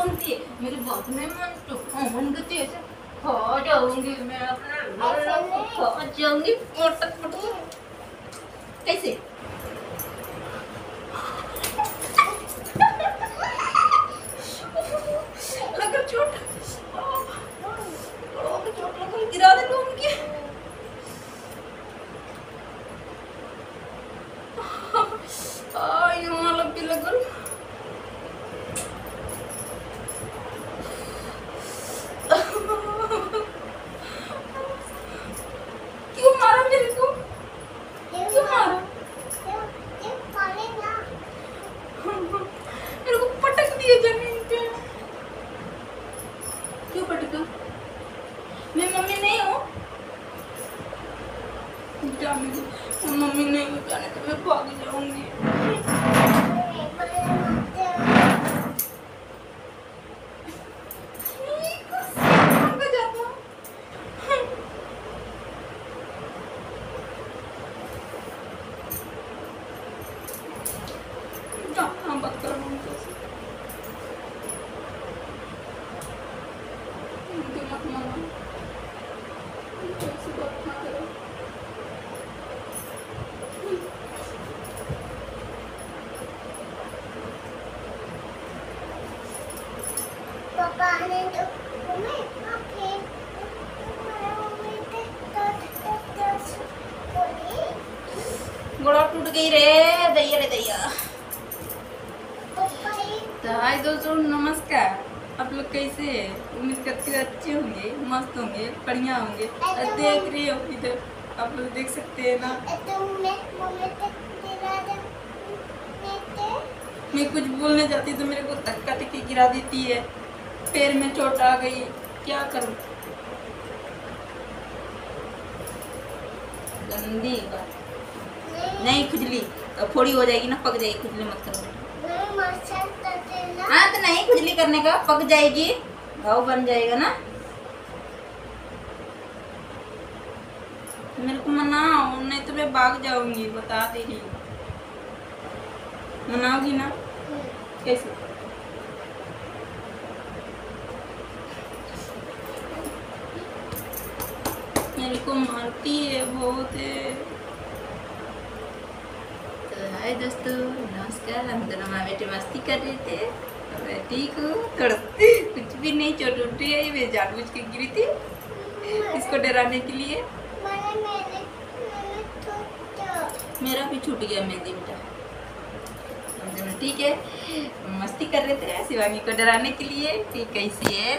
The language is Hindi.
सुनती है मेरी बात में मन तो मन करती है खा जाऊंगी मैं अपने लोला को खा जाऊंगी पटक पटक कैसे लगा चोट चोट लगा गिरा दे लो उनकी ये माला भी लगल क्यों मारा मेरे को क्यों मारा मेरे को पटक दिए जमीन पे क्यों पटका मैं मम्मी नहीं हूँ जाने दो मैं मम्मी नहीं हूँ जाने तो मैं भाग जाऊंगी बात करो मत मानो ऐसी बात ना करो पापा ने तो मम्मी ओके गोड़ा टूट गई रे दैया तो हाय दोस्तों नमस्कार। आप लोग कैसे हैं? उम्मीद करती हूँ अच्छे होंगे, मस्त होंगे, बढ़िया होंगे। देख रही हो इधर आप लोग देख सकते हैं ना। मैं कुछ बोलने जाती तो मेरे को धक्का टिक्की गिरा देती है, पैर में चोट आ गई, क्या करूँ। गंदी बात नहीं, खुजली फोड़ी हो जाएगी ना, पक जाएगी, खुजली मत करो। हाँ तो नहीं खुजली करने का, पक जाएगी, घाव बन जाएगा ना। मेरे को मनाओ नहीं तो मैं भाग जाऊंगी, बता दे रही हूँ। मनाओगी ना? कैसे? मेरे को मारती है बहुत है। तो हाय दोस्तों नमस्कार। हम दोनों माँ बेटे मस्ती कर रहे थे, मैं ठीक हूँ, थोड़ा कुछ भी नहीं, चोट उठ रही है, मैं जानबूझ के गिरी थी इसको डराने के लिए। मेरा भी छूट गया मेहंदी बेटा। हम दोनों ठीक है, मस्ती कर रहे थे शिवांगी को डराने के लिए। ठीक कैसी है